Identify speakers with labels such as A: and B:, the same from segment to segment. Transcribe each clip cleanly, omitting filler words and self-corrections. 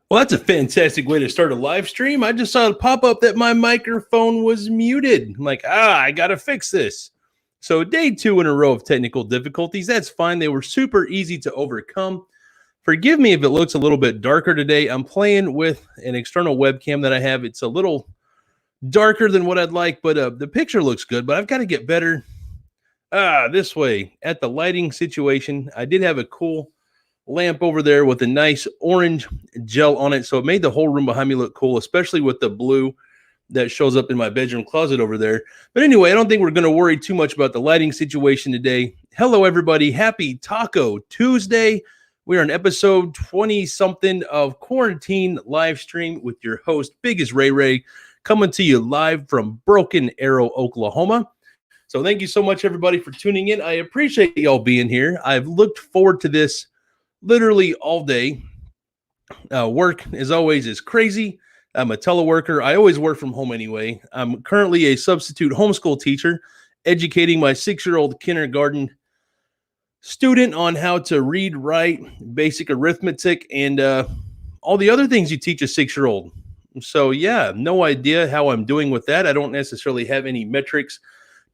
A: Well, that's a fantastic way to start a live stream. I just saw a pop up that my microphone was muted. I'm like, I got to fix this. So, day 2 in a row of technical difficulties. That's fine. They were super easy to overcome. Forgive me if it looks a little bit darker today. I'm playing with an external webcam that I have. It's a little darker than what I'd like, but the picture looks good. But I've got to get better this way at the lighting situation. I did have a cool lamp over there with a nice orange gel on it, so it made the whole room behind me look cool, especially with the blue that shows up in my bedroom closet over there. But anyway, I don't think we're going to worry too much about the lighting situation today. Hello, everybody. Happy Taco Tuesday. We are on episode 20-something of Quarantine Live Stream with your host, BiggestRayRay, coming to you live from Broken Arrow, Oklahoma. So thank you so much, everybody, for tuning in. I appreciate y'all being here. I've looked forward to this literally all day. Work, as always, is crazy. I'm a teleworker. I always work from home anyway. I'm currently a substitute homeschool teacher, educating my 6-year-old kindergarten student on how to read, write, basic arithmetic, and all the other things you teach a 6-year-old. So, yeah, no idea how I'm doing with that. I don't necessarily have any metrics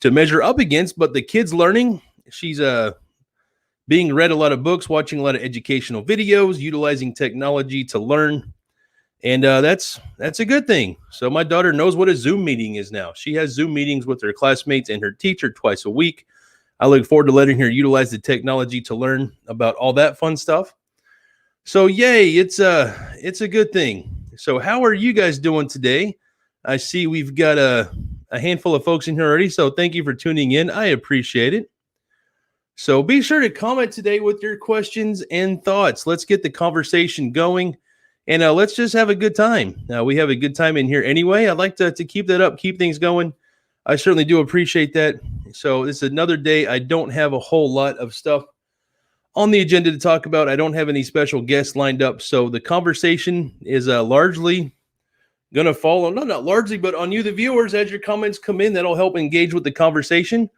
A: to measure up against, but the kid's learning. She's being read a lot of books, watching a lot of educational videos, utilizing technology to learn. And that's a good thing. So my daughter knows what a Zoom meeting is now. She has Zoom meetings with her classmates and her teacher twice a week. I look forward to letting her utilize the technology to learn about all that fun stuff. So yay, it's a good thing. So how are you guys doing today? I see we've got a handful of folks in here already. So thank you for tuning in. I appreciate it. So be sure to comment today with your questions and thoughts. Let's get the conversation going, and let's just have a good time. We have a good time in here anyway. I'd like to keep that up, keep things going. I certainly do appreciate that. So this is another day. I don't have a whole lot of stuff on the agenda to talk about. I don't have any special guests lined up. So the conversation is largely going to fall on, not largely, but on you, the viewers. As your comments come in, that'll help engage with the conversation.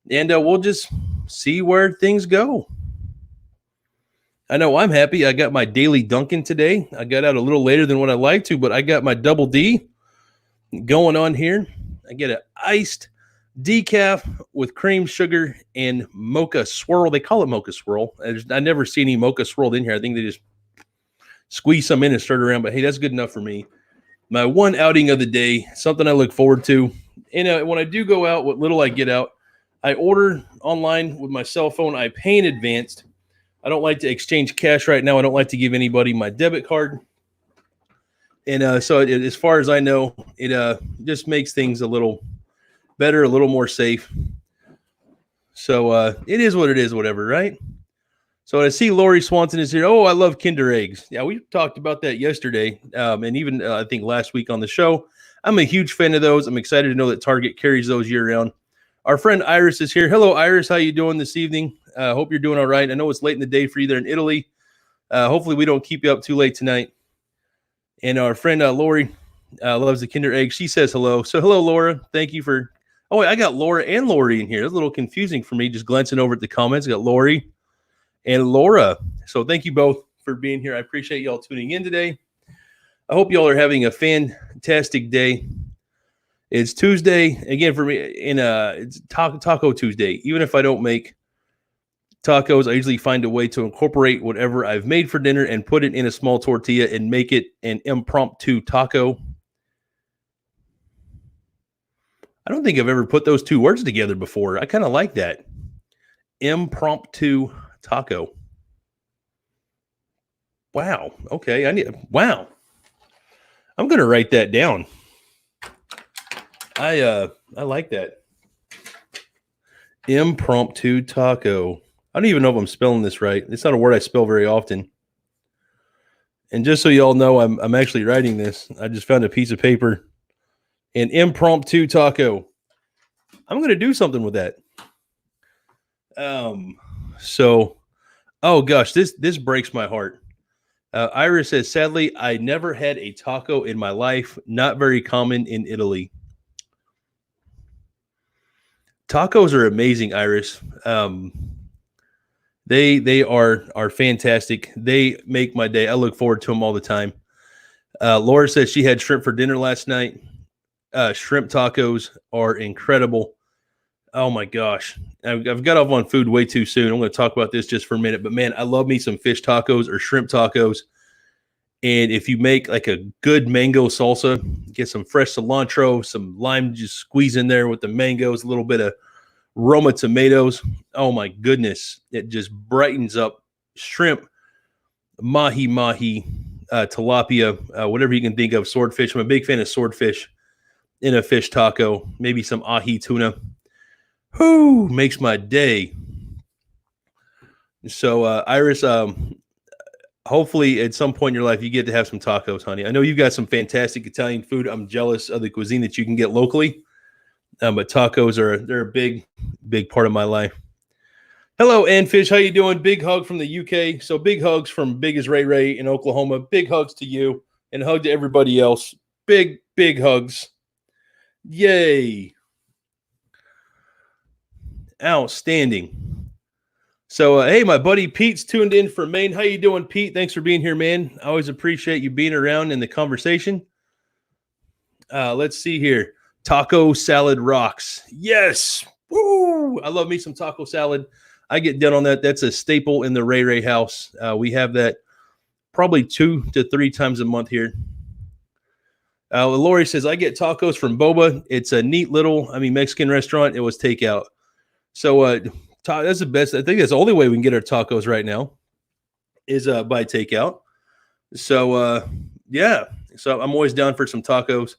A: And we'll just see where things go. I know I'm happy. I got my daily Dunkin' today. I got out a little later than what I like to, but I got my double D going on here. I get an iced decaf with cream, sugar, and mocha swirl. They call it mocha swirl. I never see any mocha swirled in here. I think they just squeeze some in and stir it around, but hey, that's good enough for me. My one outing of the day, something I look forward to. And when I do go out, what little I get out, I order online with my cell phone. I pay in advance. I don't like to exchange cash right now. I don't like to give anybody my debit card. And so as far as I know, it just makes things a little better, a little more safe. So it is what it is, whatever, right? So I see Lori Swanson is here. Oh, I love Kinder Eggs. Yeah, we talked about that yesterday, and even I think last week on the show. I'm a huge fan of those. I'm excited to know that Target carries those year-round. Our friend Iris is here. Hello, Iris. How you doing this evening? Hope you're doing all right. I know it's late in the day for you there in Italy. Hopefully we don't keep you up too late tonight. And our friend Lori loves the Kinder Egg. She says hello. So hello, Laura. Thank you for... Oh, wait, I got Laura and Lori in here. It's a little confusing for me just glancing over at the comments. I got Lori and Laura. So thank you both for being here. I appreciate y'all tuning in today. I hope y'all are having a fantastic day. It's Tuesday again for me, it's Taco Tuesday. Even if I don't make tacos, I usually find a way to incorporate whatever I've made for dinner and put it in a small tortilla and make it an impromptu taco. I don't think I've ever put those two words together before. I kind of like that. Impromptu taco. Wow. Okay. Wow. I'm going to write that down. I like that. Impromptu taco. I don't even know if I'm spelling this right. It's not a word I spell very often. And just so y'all know, I'm actually writing this. I just found a piece of paper. An impromptu taco. I'm going to do something with that. So, oh gosh, this breaks my heart. Iris says, sadly, I never had a taco in my life. Not very common in Italy. Tacos are amazing, Iris. They are fantastic. They make my day. I look forward to them all the time. Laura says she had shrimp for dinner last night. Shrimp tacos are incredible. Oh my gosh. I've got off on food way too soon. I'm going to talk about this just for a minute, but man, I love me some fish tacos or shrimp tacos. And if you make like a good mango salsa, get some fresh cilantro, some lime, just squeeze in there with the mangoes, a little bit of Roma tomatoes. Oh my goodness. It just brightens up shrimp, mahi, tilapia, whatever you can think of, swordfish. I'm a big fan of swordfish in a fish taco, maybe some ahi tuna. Whoo, makes my day. So, Iris, hopefully at some point in your life you get to have some tacos, honey. I know you've got some fantastic Italian food. I'm jealous of the cuisine that you can get locally, but tacos they're a big part of my life. Hello, Anfish. How you doing? Big hug from the UK. So big hugs from BiggestRayRay in Oklahoma. Big hugs to you and hug to everybody else. Big hugs. Yay. Outstanding. So, hey, my buddy Pete's tuned in from Maine. How you doing, Pete? Thanks for being here, man. I always appreciate you being around in the conversation. Let's see here. Taco salad rocks. Yes. Woo! I love me some taco salad. I get down on that. That's a staple in the Ray Ray house. We have that probably 2 to 3 times a month here. Lori says, I get tacos from Boba. It's a neat little, Mexican restaurant. It was takeout. So that's the best. I think that's the only way we can get our tacos right now is by takeout. So, yeah. So I'm always down for some tacos.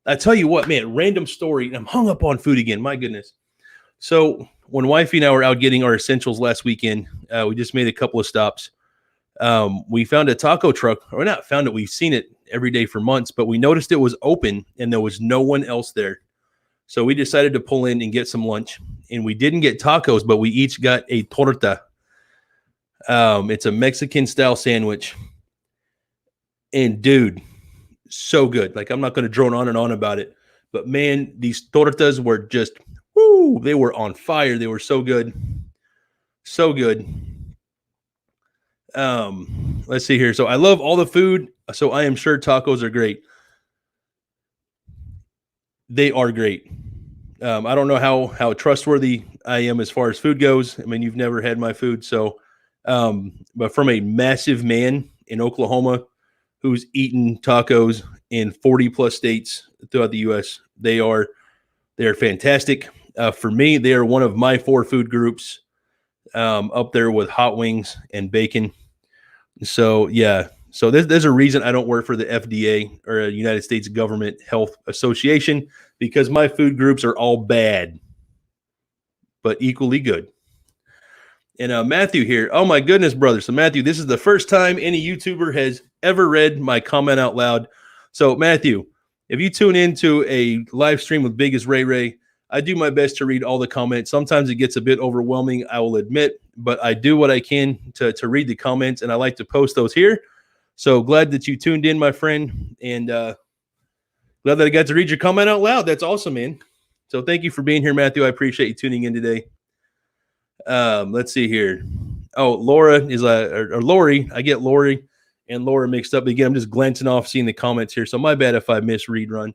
A: I tell you what, man, random story. I'm hung up on food again. My goodness. So when wifey and I were out getting our essentials last weekend, we just made a couple of stops. We found a taco truck, or not found it. We've seen it every day for months, but we noticed it was open and there was no one else there. So we decided to pull in and get some lunch, and we didn't get tacos, but we each got a torta. It's a Mexican style sandwich, and dude, so good. Like, I'm not going to drone on and on about it, but man, these tortas were just, woo, they were on fire. They were so good. So good. Let's see here. So I love all the food. So I am sure tacos are great. They are great. I don't know how trustworthy I am as far as food goes. I mean, you've never had my food. So, but from a massive man in Oklahoma who's eaten tacos in 40 plus states throughout the U.S., they are fantastic. For me, they are one of my 4 food groups, up there with hot wings and bacon. So, yeah. So there's a reason I don't work for the FDA or a United States Government Health Association, because my food groups are all bad, but equally good. And Matthew here. Oh, my goodness, brother. So, Matthew, this is the first time any YouTuber has ever read my comment out loud. So, Matthew, if you tune into a live stream with BiggestRayRay, I do my best to read all the comments. Sometimes it gets a bit overwhelming, I will admit, but I do what I can to read the comments, and I like to post those here. So glad that you tuned in, my friend, and glad that I got to read your comment out loud. That's awesome, man. So thank you for being here, Matthew. I appreciate you tuning in today. Let's see here. Oh, Laura is or Lori. I get Lori and Laura mixed up. Again, I'm just glancing off, seeing the comments here. So my bad if I misread run.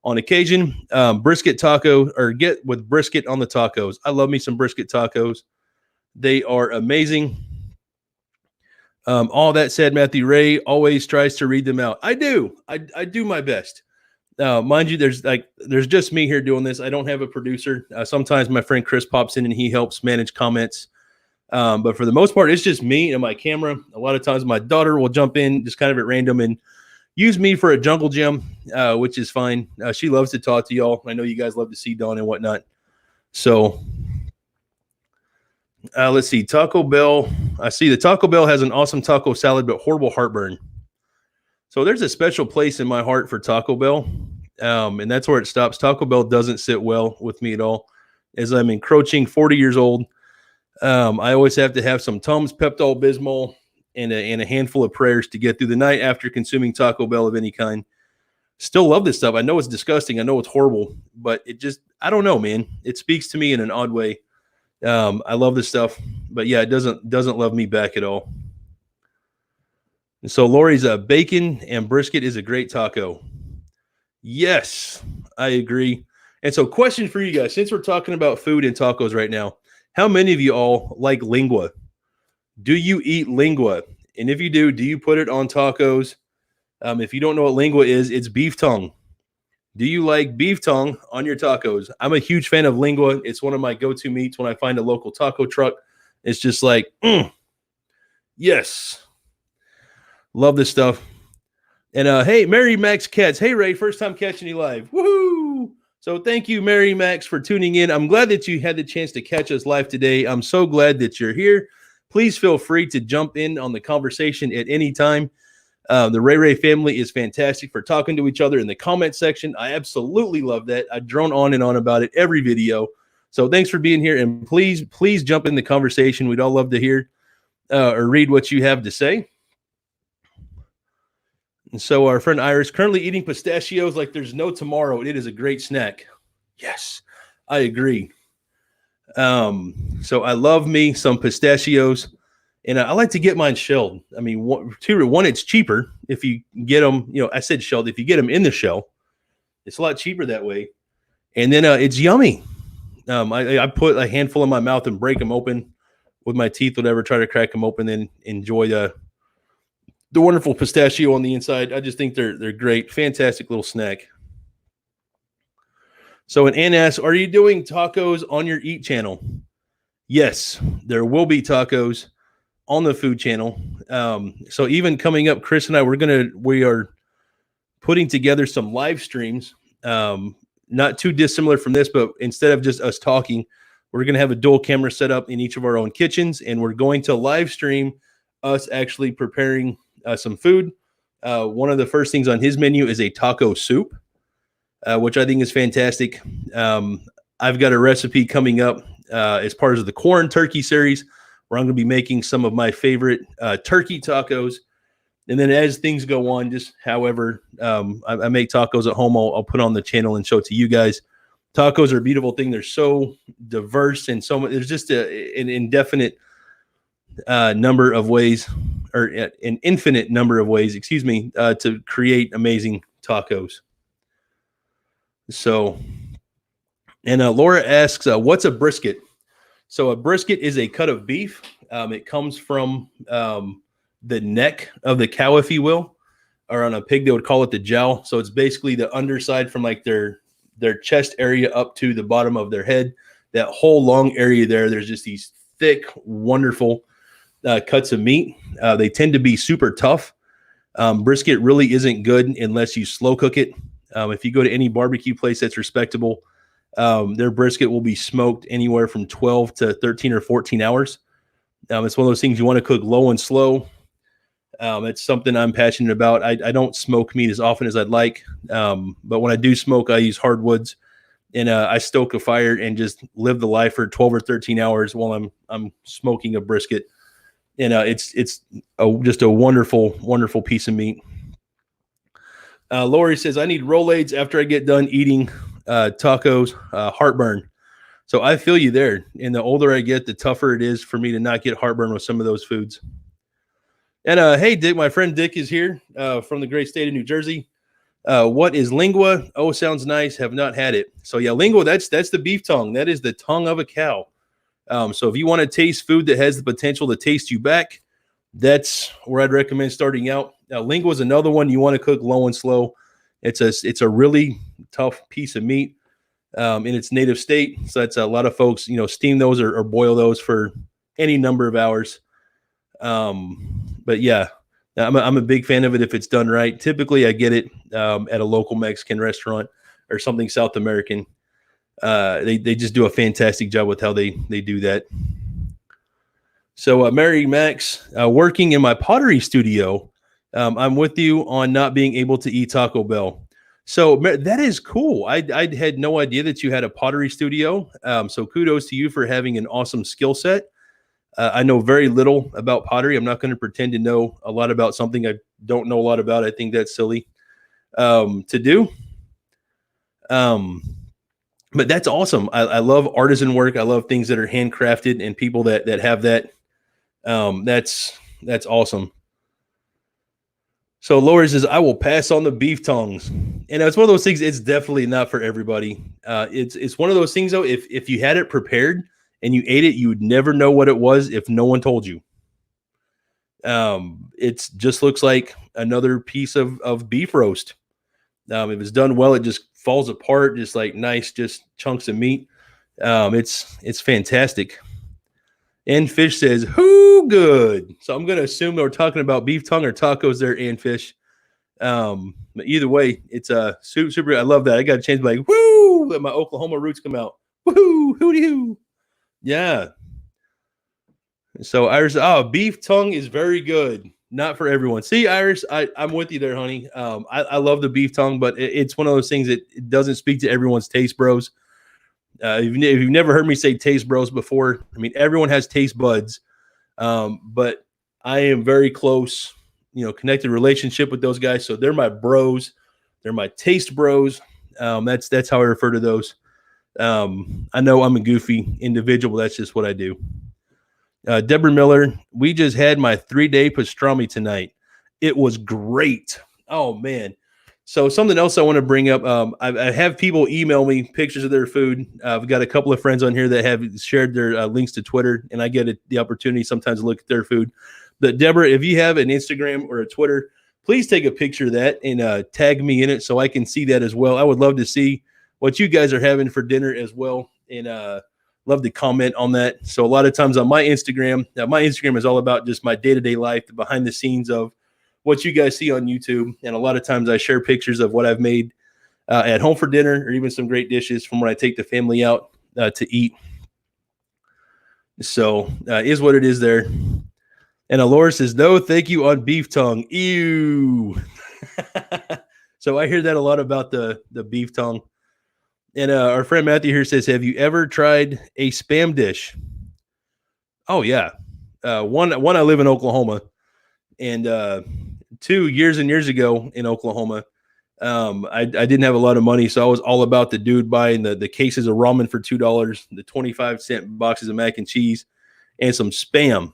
A: On occasion, brisket taco, or get with brisket on the tacos. I love me some brisket tacos. They are amazing. All that said, Matthew Ray always tries to read them out. I do. I do my best. Mind you, there's just me here doing this. I don't have a producer. Sometimes my friend Chris pops in and he helps manage comments. But for the most part, it's just me and my camera. A lot of times my daughter will jump in just kind of at random and use me for a jungle gym, which is fine. She loves to talk to y'all. I know you guys love to see Dawn and whatnot. So let's see. Taco Bell. I see the Taco Bell has an awesome taco salad, but horrible heartburn. So there's a special place in my heart for Taco Bell, and that's where it stops. Taco Bell doesn't sit well with me at all. As I'm encroaching 40 years old, I always have to have some Tums, Pepto-Bismol, and a handful of prayers to get through the night after consuming Taco Bell of any kind. Still love this stuff. I know it's disgusting. I know it's horrible, but it just, I don't know, man. It speaks to me in an odd way. I love this stuff, but yeah, it doesn't love me back at all. So Lori's bacon and brisket is a great taco. Yes, I agree. And so question for you guys, since we're talking about food and tacos right now, how many of you all like lingua? Do you eat lingua? And if you do you put it on tacos? If you don't know what lingua is, it's beef tongue. Do you like beef tongue on your tacos? I'm a huge fan of lingua. It's one of my go-to meats when I find a local taco truck. It's just like, yes. Love this stuff. And hey, Mary Max Cats. Hey, Ray, first time catching you live. Woohoo! So thank you, Mary Max, for tuning in. I'm glad that you had the chance to catch us live today. I'm so glad that you're here. Please feel free to jump in on the conversation at any time. The Ray family is fantastic for talking to each other in the comment section. I absolutely love that. I drone on and on about it every video. So thanks for being here. And please jump in the conversation. We'd all love to hear or read what you have to say. And so our friend Iris, currently eating pistachios like there's no tomorrow. It is a great snack. Yes, I agree. So I love me some pistachios. And I like to get mine shelled. I mean, one, it's cheaper if you get them, I said shelled. If you get them in the shell, it's a lot cheaper that way. And then it's yummy. I put a handful in my mouth and break them open with my teeth, whatever, try to crack them open and enjoy the wonderful pistachio on the inside. I just think they're great. Fantastic little snack. So an Ann asks, are you doing tacos on your Eat channel? Yes, there will be tacos on the food channel. So even coming up, Chris and I, we are putting together some live streams, not too dissimilar from this, but instead of just us talking, we're going to have a dual camera set up in each of our own kitchens, and we're going to live stream us actually preparing some food. One of the first things on his menu is a taco soup, which I think is fantastic. I've got a recipe coming up as part of the corn turkey series, where I'm going to be making some of my favorite turkey tacos. And then as things go on, just however I make tacos at home, I'll put on the channel and show it to you guys. Tacos are a beautiful thing. They're so diverse and so much. There's just an indefinite number of ways, or an infinite number of ways, to create amazing tacos. So, and Laura asks, what's a brisket? So a brisket is a cut of beef. It comes from the neck of the cow, if you will, or on a pig, they would call it the jowl. So it's basically the underside from like their chest area up to the bottom of their head. That whole long area there, there's just these thick, wonderful cuts of meat. They tend to be super tough. Brisket really isn't good unless you slow cook it. If you go to any barbecue place that's respectable, their brisket will be smoked anywhere from 12 to 13 or 14 hours. It's one of those things you want to cook low and slow. It's something I'm passionate about. I don't smoke meat as often as I'd like. But when I do smoke, I use hardwoods, and I stoke a fire and just live the life for 12 or 13 hours while I'm smoking a brisket. And it's just a wonderful, wonderful piece of meat. Lori says, I need Rolaids after I get done eating tacos, heartburn. So I feel you there. And the older I get, the tougher it is for me to not get heartburn with some of those foods. And hey, Dick, my friend Dick is here from the great state of New Jersey. What is lingua? Oh, sounds nice. Have not had it. So yeah, lingua, that's the beef tongue. That is the tongue of a cow. So if you want to taste food that has the potential to taste you back, that's where I'd recommend starting out. Lingua is another one you want to cook low and slow. It's a really tough piece of meat in its native state. So that's a lot of folks, steam those or boil those for any number of hours. But yeah, I'm a big fan of it if it's done right. Typically I get it at a local Mexican restaurant or something South American. They just do a fantastic job with how they do that. So Mary Max, working in my pottery studio, I'm with you on not being able to eat Taco Bell. So that is cool. I had no idea that you had a pottery studio. So kudos to you for having an awesome skill set. I know very little about pottery. I'm not going to pretend to know a lot about something I don't know a lot about. I think that's silly to do. But that's awesome. I love artisan work. I love things that are handcrafted and people that have that. That's awesome. So Lori says, I will pass on the beef tongues. And it's one of those things, it's definitely not for everybody. It's one of those things, though, if you had it prepared and you ate it, you would never know what it was if no one told you. It just looks like another piece of beef roast. If it's done well, it just falls apart, just like nice, just chunks of meat. It's fantastic. And Fish says, who good? So I'm going to assume we're talking about beef tongue or tacos there, and Fish. But either way, it's super. I love that. I got to change my woo. Let my Oklahoma roots come out. Woo, hooty hoo. Yeah. So Iris, beef tongue is very good. Not for everyone. See, Iris, I'm with you there, honey. I love the beef tongue, but it's one of those things that it doesn't speak to everyone's taste bros. If you've never heard me say taste bros before, I mean, everyone has taste buds. But I am very close, connected relationship with those guys. So they're my bros. They're my taste bros. That's how I refer to those. I know I'm a goofy individual, but that's just what I do. Deborah Miller, we just had my 3-day pastrami tonight. It was great. Oh, man. So something else I want to bring up. I have people email me pictures of their food. I've got a couple of friends on here that have shared their links to Twitter, and I get the opportunity sometimes to look at their food. But Deborah, if you have an Instagram or a Twitter, please take a picture of that and tag me in it so I can see that as well. I would love to see what you guys are having for dinner as well, and love to comment on that. So a lot of times on my Instagram, my Instagram is all about just my day-to-day life, the behind the scenes of what you guys see on YouTube. And a lot of times I share pictures of what I've made at home for dinner, or even some great dishes from when I take the family out to eat. So is what it is there. And Alora says, no, thank you on beef tongue. Ew. So I hear that a lot about the beef tongue. And our friend Matthew here says, have you ever tried a Spam dish? Oh, yeah. One, I live in Oklahoma. And 2 years and years ago in Oklahoma, I didn't have a lot of money. So I was all about the dude buying the cases of ramen for $2, the 25-cent boxes of mac and cheese, and some Spam.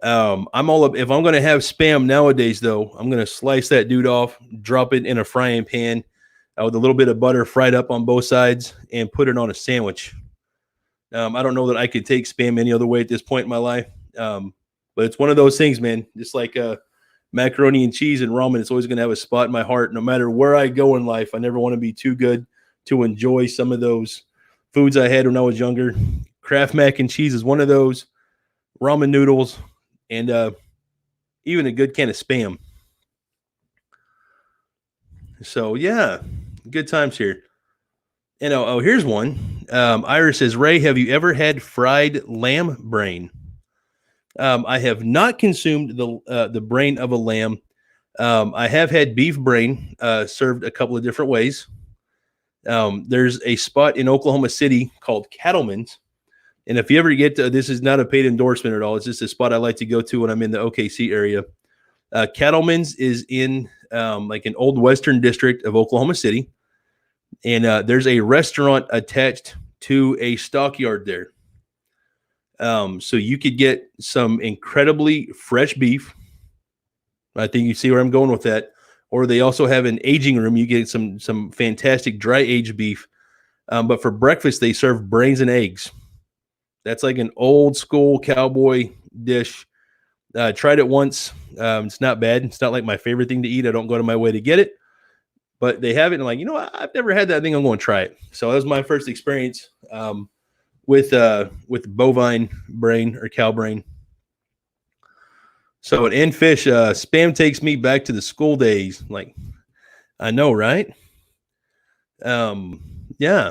A: I'm all up. If I'm going to have Spam nowadays, though, I'm going to slice that dude off, drop it in a frying pan with a little bit of butter fried up on both sides, and put it on a sandwich. I don't know that I could take Spam any other way at this point in my life. But it's one of those things, man, just like macaroni and cheese and ramen. It's always going to have a spot in my heart. No matter where I go in life, I never want to be too good to enjoy some of those foods I had when I was younger. Kraft mac and cheese is one of those. Ramen noodles, and even a good can of Spam. So, yeah, good times here. And here's one. Iris says, Ray, have you ever had fried lamb brain? I have not consumed the brain of a lamb. I have had beef brain served a couple of different ways. There's a spot in Oklahoma City called Cattleman's. And if you ever get to, this is not a paid endorsement at all. It's just a spot I like to go to when I'm in the OKC area. Cattleman's is in like an old western district of Oklahoma City. And there's a restaurant attached to a stockyard there. So you could get some incredibly fresh beef. I think you see where I'm going with that. Or they also have an aging room. You get some fantastic dry aged beef. But for breakfast, they serve brains and eggs. That's like an old school cowboy dish. Tried it once. It's not bad. It's not like my favorite thing to eat. I don't go to my way to get it. But they have it, and I'm like, I've never had that thing. I'm going to try it. So that was my first experience with bovine brain or cow brain. So at End Fish, Spam takes me back to the school days. Like, I know, right? Yeah.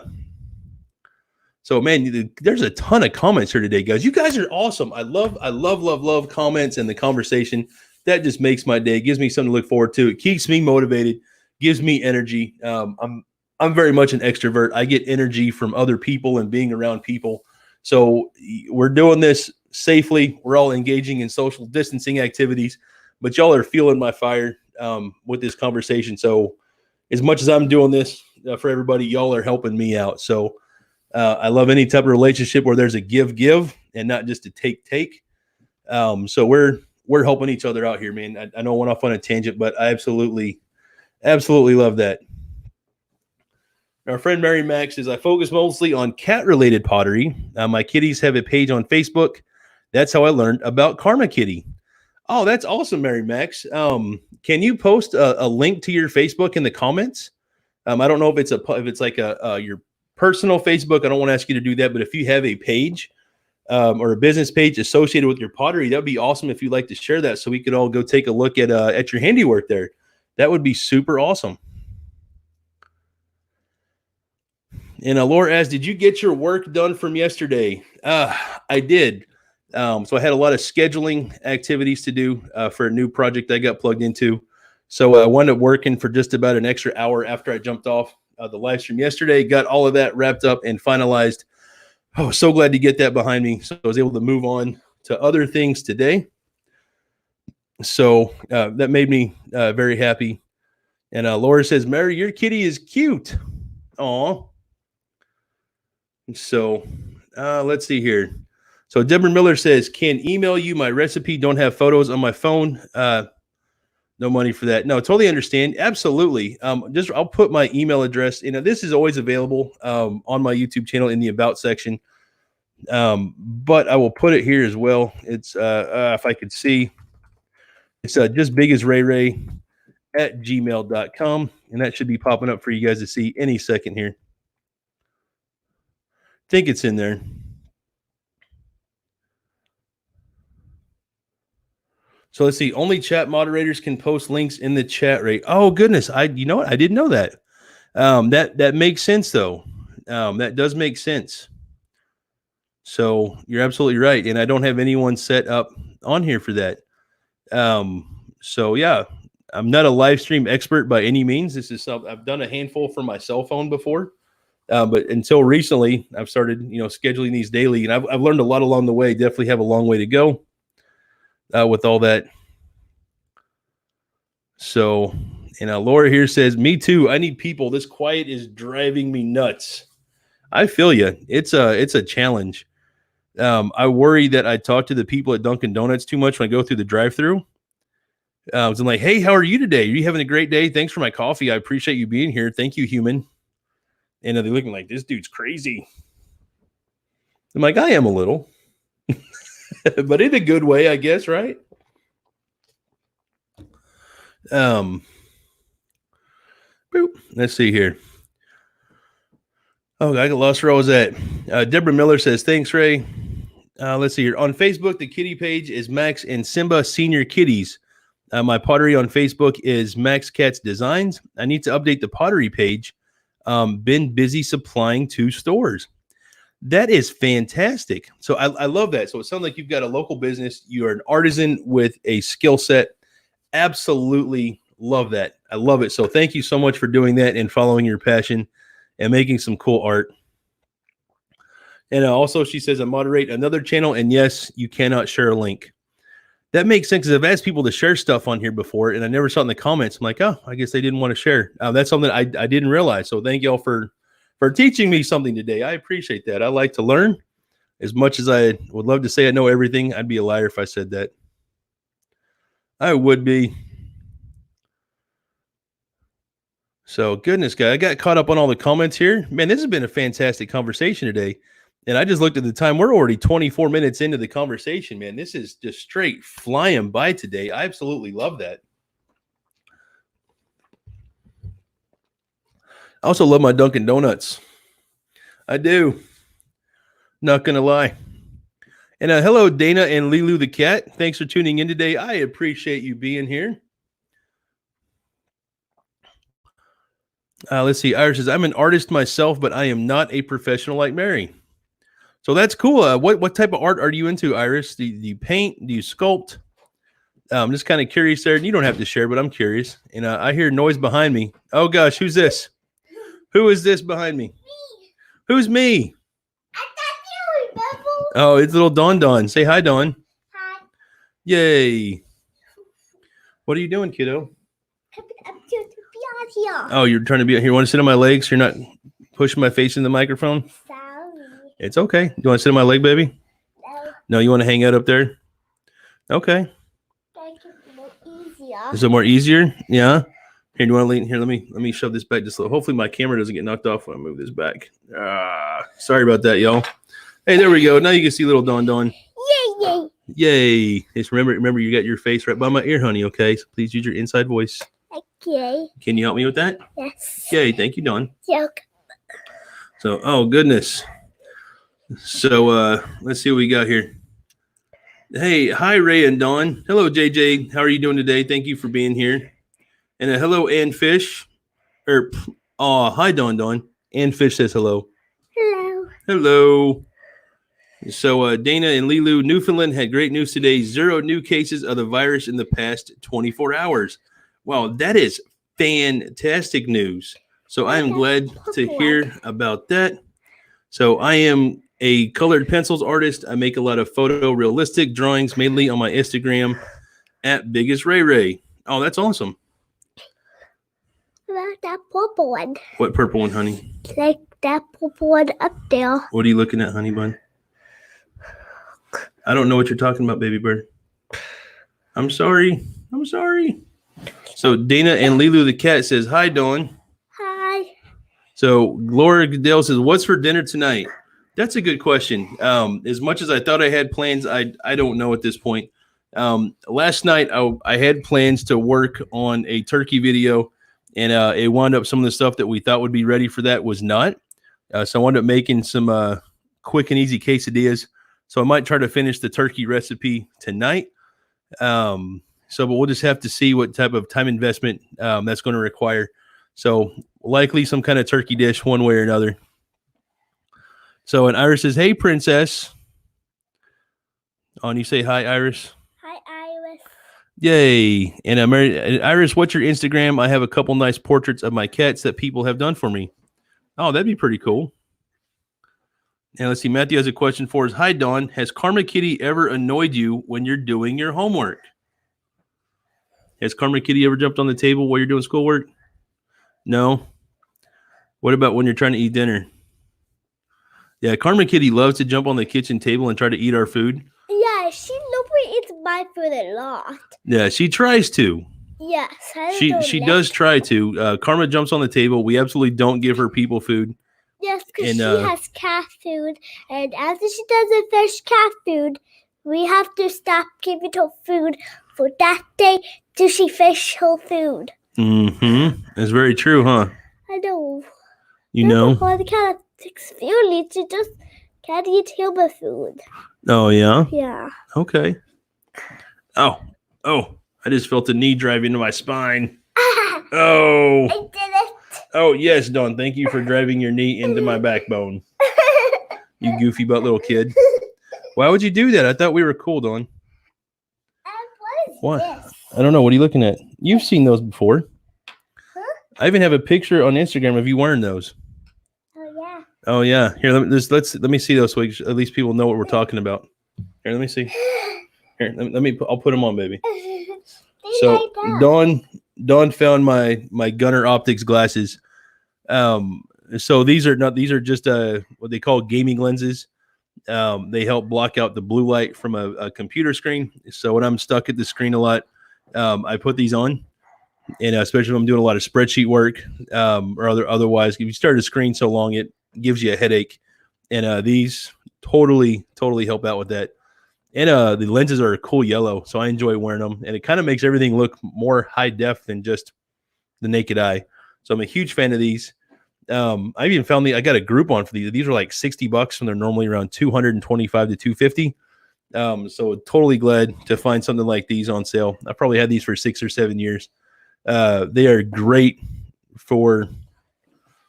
A: So, man, there's a ton of comments here today, guys. You guys are awesome. I love comments and the conversation. That just makes my day. It gives me something to look forward to. It keeps me motivated, gives me energy. I'm very much an extrovert. I get energy from other people and being around people. So we're doing this safely. We're all engaging in social distancing activities, but y'all are feeling my fire with this conversation. So as much as I'm doing this for everybody, y'all are helping me out. So I love any type of relationship where there's a give and not just a take. So we're we're helping each other out here, man. I know I went off on a tangent, but I absolutely love that. Our friend Mary Max says, I focus mostly on cat-related pottery. My kitties have a page on Facebook. That's how I learned about Karma Kitty. Oh, that's awesome, Mary Max. Can you post a link to your Facebook in the comments? I don't know if it's like your personal Facebook. I don't want to ask you to do that, but if you have a page or a business page associated with your pottery, that'd be awesome if you'd like to share that, so we could all go take a look at your handiwork there. That would be super awesome. And Laura asked, did you get your work done from yesterday? I did. So I had a lot of scheduling activities to do for a new project I got plugged into. So I wound up working for just about an extra hour after I jumped off the live stream yesterday, got all of that wrapped up and finalized. Oh, so glad to get that behind me. So I was able to move on to other things today. So that made me very happy. And Laura says, Mary, your kitty is cute. Aw. So let's see here. So Deborah Miller says, can email you my recipe. Don't have photos on my phone. No money for that. No, totally understand. Absolutely. I'll put my email address. This is always available on my YouTube channel in the about section. But I will put it here as well. It's if I could see, it's just BiggestRayRay at gmail.com. And that should be popping up for you guys to see any second here. Think it's in there. So let's see. Only chat moderators can post links in the chat, Ray. Oh goodness, you know what? I didn't know that. That makes sense though. That does make sense. So you're absolutely right, and I don't have anyone set up on here for that. So yeah, I'm not a live stream expert by any means. This is something I've done a handful from my cell phone before. But until recently, I've started, scheduling these daily, and I've learned a lot along the way. Definitely have a long way to go with all that. So, and Laura here says, me too. I need people. This quiet is driving me nuts. I feel you. It's a challenge. I worry that I talk to the people at Dunkin' Donuts too much when I go through the drive-through. I was like, hey, how are you today? Are you having a great day? Thanks for my coffee. I appreciate you being here. Thank you, human. And they're looking like, this dude's crazy. I'm like, I am a little. But in a good way, I guess, right? Boop. Let's see here. Oh, I got lost where I was at. Deborah Miller says, thanks, Ray. Let's see here. On Facebook, the kitty page is Max and Simba Senior Kitties. My pottery on Facebook is Max Cats Designs. I need to update the pottery page. Been busy supplying to stores. That is fantastic. So I love that. So it sounds like you've got a local business. You are an artisan with a skill set. Absolutely love that. I love it. So thank you so much for doing that and following your passion and making some cool art. And also she says I moderate another channel, and yes, you cannot share a link. That makes sense, because I've asked people to share stuff on here before, and I never saw it in the comments. I'm like, oh, I guess they didn't want to share. That's something I didn't realize. So thank y'all for teaching me something today. I appreciate that. I like to learn. As much as I would love to say I know everything, I'd be a liar if I said that. I would be. So goodness, guy, I got caught up on all the comments here. Man, this has been a fantastic conversation today. And I just looked at the time. We're already 24 minutes into the conversation, man. This is just straight flying by today. I absolutely love that. I also love my Dunkin' Donuts. I do. Not going to lie. And hello, Dana and Lilu the cat. Thanks for tuning in today. I appreciate you being here. Let's see. Iris says, I'm an artist myself, but I am not a professional like Mary. So that's cool. What type of art are you into, Iris? Do you paint? Do you sculpt? I'm just kind of curious there. And you don't have to share, but I'm curious. And I hear noise behind me. Oh, gosh. Who's this? Who is this behind me? Who's me?
B: I thought you were Bubble.
A: Oh, it's little Don. Say hi, Don.
B: Hi.
A: Yay. What are you doing, kiddo?
B: Coming up to be out here.
A: Oh, you're trying to be out here. You want to sit on my legs? You're not pushing my face in the microphone?
B: Sorry.
A: It's okay. You want to sit on my leg, baby?
B: No.
A: No, you want to hang out up there? Okay.
B: easier.
A: Is it more easier? Yeah. Here, do you want to lean here? Let me shove this back just a little. Hopefully my camera doesn't get knocked off when I move this back. Sorry about that, y'all. Hey, there we go. Now you can see little Dawn.
B: Yay!
A: Yay. Just remember you got your face right by my ear, honey, okay? So please use your inside voice.
B: Okay.
A: Can you help me with that?
B: Yes.
A: Yay, thank you, Dawn.
B: Yeah.
A: So, oh goodness. So let's see what we got here. Hey, hi Ray and Dawn. Hello, JJ. How are you doing today? Thank you for being here. And hello, Ann Fish. Hi, Dawn. Ann Fish says hello.
B: Hello.
A: Hello. So Dana and Lilu, Newfoundland had great news today. 0 new cases of the virus in the past 24 hours. Wow, that is fantastic news. So I am glad to hear about that. So I am a colored pencils artist. I make a lot of photorealistic drawings, mainly on my Instagram at BiggestRayRay. Oh, that's awesome.
B: About that purple one.
A: What purple one, honey?
B: Like that purple one up there.
A: What are you looking at, honey bun? I don't know what you're talking about, baby bird. I'm sorry. So Dana and Lilu the cat says, hi, Dawn.
B: Hi.
A: So Laura Goodell says, what's for dinner tonight? That's a good question. As much as I thought I had plans, I don't know at this point. Last night, I had plans to work on a turkey video, and it wound up some of the stuff that we thought would be ready for that was not. So I wound up making some quick and easy quesadillas. So I might try to finish the turkey recipe tonight. But we'll just have to see what type of time investment that's going to require. So likely some kind of turkey dish one way or another. So, and Iris says, hey, princess. Oh, and you say hi, Iris.
B: Hi, Iris.
A: Yay. And Iris, what's your Instagram? I have a couple nice portraits of my cats that people have done for me. Oh, that'd be pretty cool. And let's see, Matthew has a question for us. Hi, Dawn. Has Karma Kitty ever annoyed you when you're doing your homework? Has Karma Kitty ever jumped on the table while you're doing schoolwork? No. What about when you're trying to eat dinner? Yeah, Karma Kitty loves to jump on the kitchen table and try to eat our food.
B: Yeah, she normally eats my food a lot.
A: Yeah, she tries to.
B: Yes,
A: she does try to. Karma jumps on the table. We absolutely don't give her people food.
B: Yes, because she has cat food, and after she doesn't finish cat food, we have to stop giving her food for that day till she finishes her food.
A: Mm-hmm. That's very true, huh?
B: I know.
A: You know.
B: The cat takes food, she just can't eat human food.
A: Oh, yeah?
B: Yeah.
A: Okay. Oh, I just felt a knee drive into my spine. Oh.
B: I did it.
A: Oh, yes, Dawn. Thank you for driving your knee into my backbone. You goofy butt little kid. Why would you do that? I thought we were cool, Dawn.
B: What is this?
A: I don't know. What are you looking at? You've seen those before.
B: Huh?
A: I even have a picture on Instagram of you wearing those.
B: Oh, yeah.
A: Oh, yeah. Here, let me see those so at least people know what we're talking about. Here, let me see. Here, I'll put them on, baby. So Dawn found my Gunner Optics glasses. So these are just what they call gaming lenses. They help block out the blue light from a computer screen. So when I'm stuck at the screen a lot, I put these on, and especially if I'm doing a lot of spreadsheet work or otherwise, if you stare at a screen so long, it gives you a headache. And these totally help out with that. And the lenses are a cool yellow, so I enjoy wearing them. And it kind of makes everything look more high def than just the naked eye. So I'm a huge fan of these. I even found I got a Groupon for these. These are like $60 when they're normally around $225 to $250. So totally glad to find something like these on sale. I probably had these for 6 or 7 years. They are great for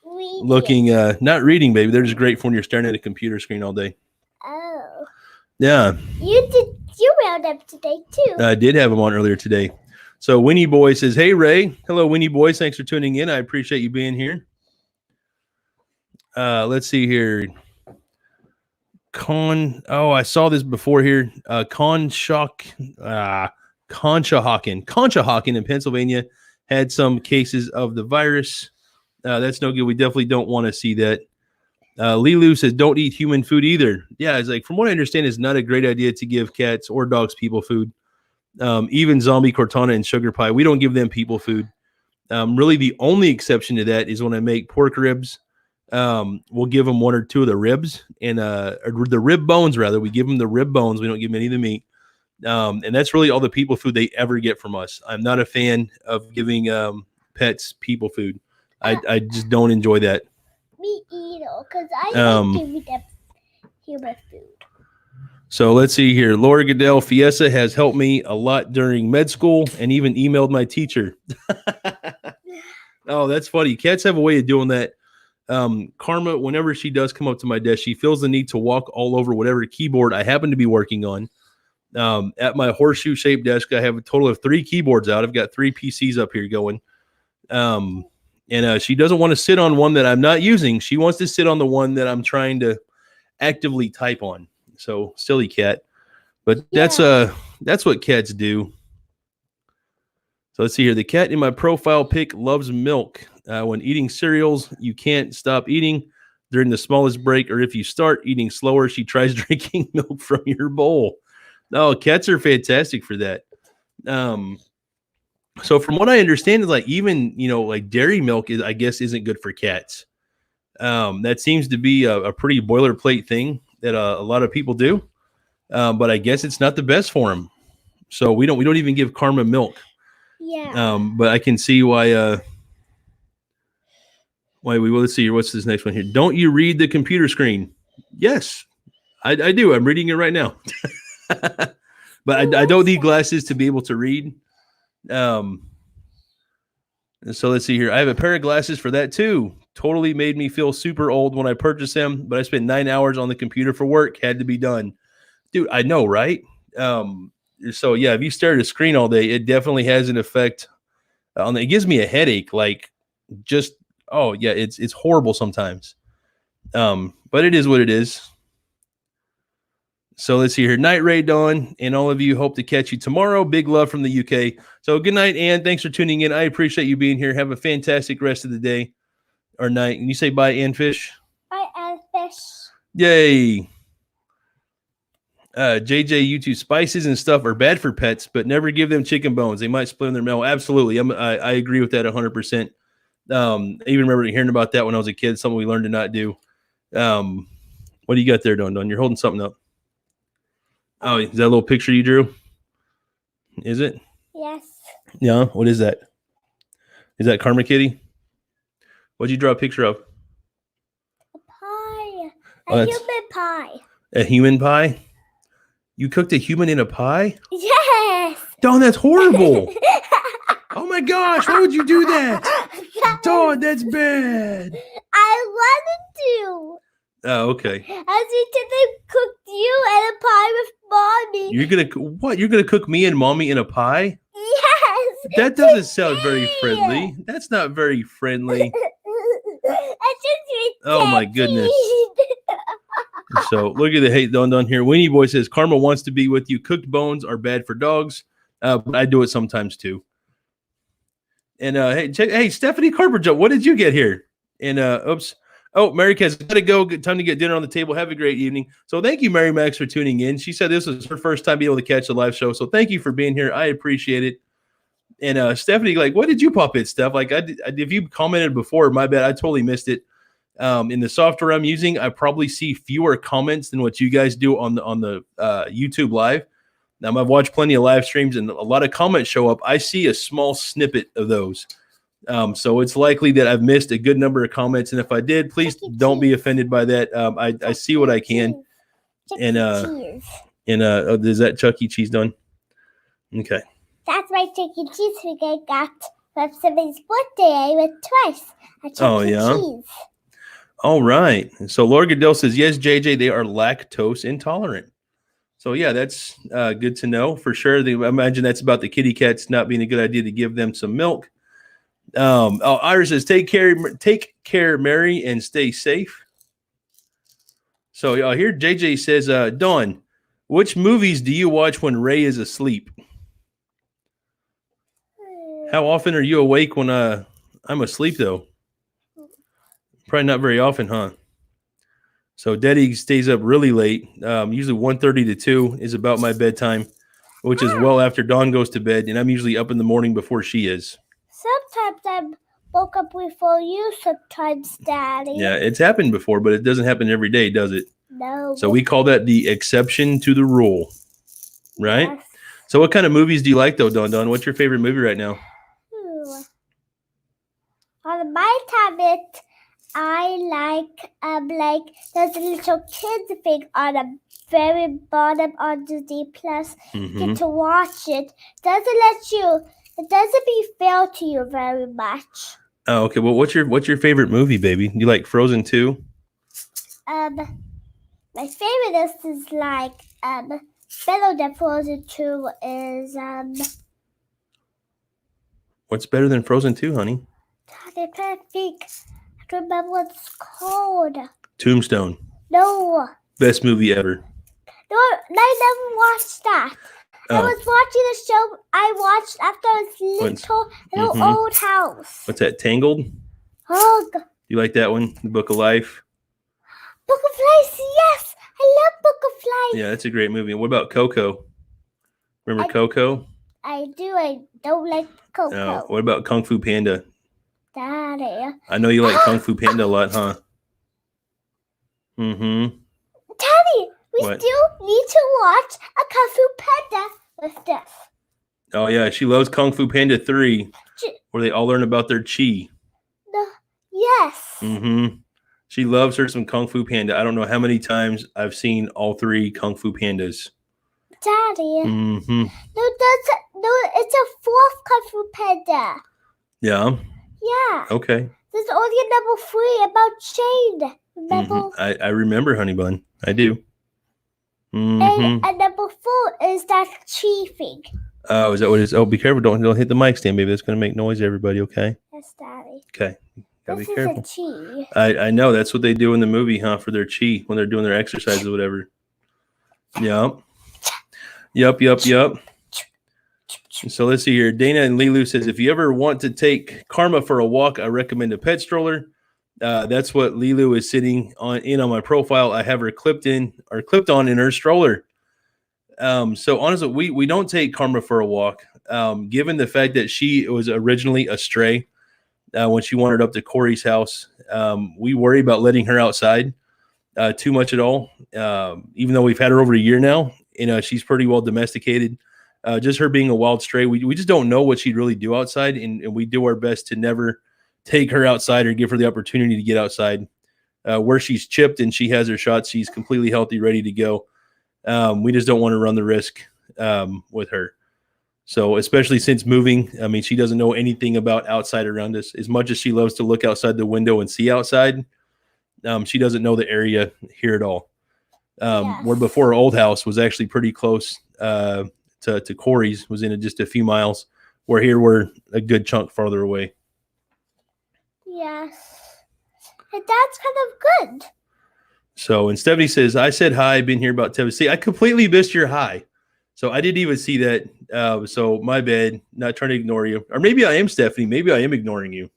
A: looking, not reading, baby. They're just great for when you're staring at a computer screen all day.
B: Oh.
A: Yeah.
B: You wear them today too.
A: I did have them on earlier today. So Winnie Boy says, hey, Ray. Hello, Winnie Boy. Thanks for tuning in. I appreciate you being here. Let's see here. I saw this before here. Conshohocken in Pennsylvania had some cases of the virus. That's no good. We definitely don't want to see that. Lilu says, don't eat human food either. Yeah, it's like, from what I understand, it's not a great idea to give cats or dogs people food. Even Zombie Cortana and Sugar Pie, we don't give them people food. Really, the only exception to that is when I make pork ribs. We'll give them one or two of the ribs and or the rib bones, rather. We give them the rib bones. We don't give them any of the meat. And that's really all the people food they ever get from us. I'm not a fan of giving pets people food. I just don't enjoy that.
B: Me either, because I like giving them human food.
A: So let's see here. Laura Goodell, Fiesta has helped me a lot during med school and even emailed my teacher. Oh, that's funny. Cats have a way of doing that. Karma, whenever she does come up to my desk, she feels the need to walk all over whatever keyboard I happen to be working on. At my horseshoe-shaped desk, I have a total of 3 keyboards out. I've got 3 PCs up here going. And she doesn't want to sit on one that I'm not using. She wants to sit on the one that I'm trying to actively type on. So silly cat, but that's what cats do. So let's see here. The cat in my profile pic loves milk. When eating cereals, you can't stop eating during the smallest break, or if you start eating slower, she tries drinking milk from your bowl. No, cats are fantastic for that. So from what I understand, is like even like dairy milk is, I guess, isn't good for cats. That seems to be a pretty boilerplate thing that a lot of people do, but I guess it's not the best for them. So we don't even give Karma milk.
B: Yeah.
A: But I can see why we will. Let's see here. What's this next one here? Don't you read the computer screen? Yes, I do. I'm reading it right now. But I don't need glasses to be able to read. And so let's see here. I have a pair of glasses for that too. Totally made me feel super old when I purchased them, but I spent 9 hours on the computer for work. Had to be done. Dude, I know, right? So yeah, if you stare at a screen all day, it definitely has an effect on it. Gives me a headache. Like just, oh yeah, it's horrible sometimes. But it is what it is. So let's see here. Night Ray, Dawn, and all of you, hope to catch you tomorrow. Big love from the UK. So good night, Ann. Thanks for tuning in. I appreciate you being here. Have a fantastic rest of the day or night. And you say bye, Ann Fish?
B: Bye, Ann Fish.
A: Yay. JJ, you two, spices and stuff are bad for pets, but never give them chicken bones. They might split in their mouth. Absolutely. I agree with that 100%. I even remember hearing about that when I was a kid, something we learned to not do. What do you got there, Don? You're holding something up. Oh, is that a little picture you drew? Is it?
B: Yes.
A: Yeah. What is that? Is that Karma Kitty? What'd you draw a picture of?
B: A pie.
A: Oh,
B: a human pie.
A: A human pie? You cooked a human in a pie?
B: Yes.
A: Dawn, that's horrible. Oh my gosh, why would you do that? Dawn, that's bad.
B: I wanted to.
A: Oh, okay.
B: As we did, cooked you and a pie with mommy.
A: You're gonna cook me and mommy in a pie?
B: Yes.
A: That doesn't sound very friendly. That's not very friendly. Oh my goodness. So look at the hate down here. Weenie Boy says Karma wants to be with you. Cooked bones are bad for dogs, but I do it sometimes too. And hey, Stephanie Carpenter, what did you get here? And oops. Oh, Mary Cass, gotta go. Good time to get dinner on the table. Have a great evening. So thank you, Mary Max, for tuning in. She said this was her first time being able to catch the live show. So thank you for being here. I appreciate it. And Stephanie, like, what did you pop it, Steph? Like, if you commented before, my bad, I totally missed it. In the software I'm using, I probably see fewer comments than what you guys do on the YouTube live. Now, I've watched plenty of live streams, and a lot of comments show up. I see a small snippet of those. So it's likely that I've missed a good number of comments. And if I did, please don't be offended by that. I see what I can. And is that Chuck E. Cheese done? Okay.
B: That's my Chuck E. Cheese we got for somebody's birthday. I went twice at Chuck E. Cheese.
A: All right. So Laura Goodell says, yes, JJ, they are lactose intolerant. So yeah, that's good to know for sure. I imagine that's about the kitty cats not being a good idea to give them some milk. Iris says, take care, Mary, and stay safe. So here JJ says, Dawn, which movies do you watch when Ray is asleep? How often are you awake when I'm asleep though? Probably not very often, huh? So Daddy stays up really late. Usually 1:30 to 2 is about my bedtime. which is well after Dawn goes to bed, and I'm usually up in the morning before she is.
B: Sometimes I woke up before you, sometimes, Daddy.
A: Yeah, it's happened before, but it doesn't happen every day, does it?
B: No.
A: So we call that the exception to the rule, right?
B: Yes.
A: So what kind of movies do you like, though, Don? What's your favorite movie right now?
B: On my tablet, I like there's a little kids thing on the very bottom on Disney Plus. Get to watch it. It doesn't be fair to you very much.
A: Oh, okay. Well, what's your favorite movie, baby? You like Frozen 2?
B: My favorite is like better than Frozen 2 is
A: What's better than Frozen 2, honey?
B: I can't think. I don't remember what it's called.
A: Tombstone.
B: No.
A: Best movie ever.
B: No, I never watched that.
A: Oh.
B: I was watching a show I watched after I was little old house.
A: What's that, Tangled?
B: Oh.
A: You like that one? The Book of Life?
B: Book of Life, yes. I love Book of Life.
A: Yeah, that's a great movie. What about Coco? Remember Coco?
B: I do. I don't like Coco.
A: No. What about Kung Fu Panda?
B: Daddy.
A: I know you like Kung Fu Panda a lot, huh?
B: Daddy, we still need to watch a Kung Fu Panda with this.
A: Oh, yeah. She loves Kung Fu Panda 3, where they all learn about their chi.
B: Yes.
A: She loves her some Kung Fu Panda. I don't know how many times I've seen all 3 Kung Fu Pandas.
B: Daddy. No, it's a 4th Kung Fu Panda.
A: Yeah?
B: Yeah.
A: Okay.
B: There's only a number 3 about Jade. Remember?
A: I remember, honey bun. I do.
B: And number 4 is that chi thing.
A: Oh, is that what it is? Oh, be careful. Don't hit the mic stand, baby. That's going to make noise, everybody, okay?
B: Yes, Daddy.
A: Okay. Gotta
B: This
A: be careful.
B: is a chi.
A: I know. That's what they do in the movie, huh? For their chi when they're doing their exercise or whatever. Yep. So let's see here. Dana and Lilu says, if you ever want to take Karma for a walk, I recommend a pet stroller. That's what Lilu is sitting on my profile. I have her clipped on in her stroller. So honestly, we don't take Karma for a walk. Given the fact that she was originally a stray when she wandered up to Corey's house, we worry about letting her outside too much at all. Even though we've had her over a year now, and she's pretty well domesticated. Just her being a wild stray, we just don't know what she'd really do outside, and we do our best to never take her outside or give her the opportunity to get outside. Where she's chipped and she has her shots, she's completely healthy, ready to go. We just don't want to run the risk with her. So especially since moving, I mean, she doesn't know anything about outside around us. As much as she loves to look outside the window and see outside, she doesn't know the area here at all. Where before her old house was actually pretty close to Corey's, was in just a few miles, where here we're a good chunk farther away.
B: Yes. And that's kind of good.
A: So, and Stephanie says, I said hi, I've been here about 10. See, I completely missed your hi. So I didn't even see that. So my bad, not trying to ignore you. Or maybe I am, Stephanie. Maybe I am ignoring you.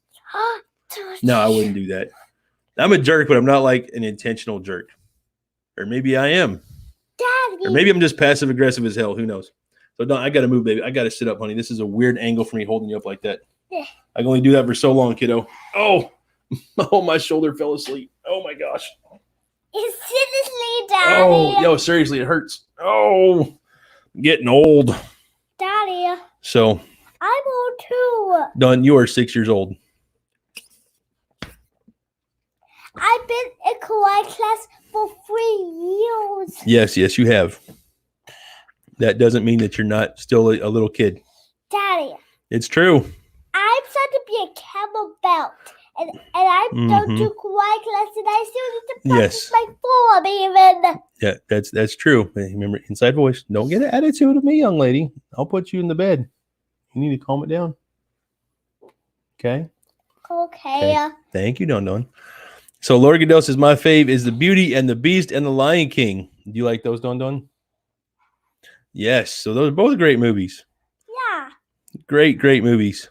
A: No, I wouldn't do that. I'm a jerk, but I'm not like an intentional jerk. Or maybe I am.
B: Daddy.
A: Or maybe I'm just passive aggressive as hell. Who knows? So no, I got to move, baby. I got to sit up, honey. This is a weird angle for me holding you up like that.
B: Yeah.
A: I can only do that for so long, kiddo. Oh, my shoulder fell asleep. Oh, my gosh.
B: It's seriously, Daddy.
A: Oh, yo, seriously, it hurts. Oh, I'm getting old.
B: Daddy.
A: So.
B: I'm old too.
A: Don, you are 6 years old.
B: I've been in Kawaii class for 3 years.
A: Yes, you have. That doesn't mean that you're not still a little kid.
B: Daddy.
A: It's true.
B: I'm starting to be a camel belt. And I don't do Kawaii class, and I still need to practice my form even.
A: Yeah, that's true. Remember, inside voice. Don't get an attitude of me, young lady. I'll put you in the bed. You need to calm it down. Okay?
B: Okay.
A: Thank you, Don. So Laura Goodell says, my fave is The Beauty and the Beast and The Lion King. Do you like those, Don? Yes. So those are both great movies.
B: Yeah.
A: Great movies.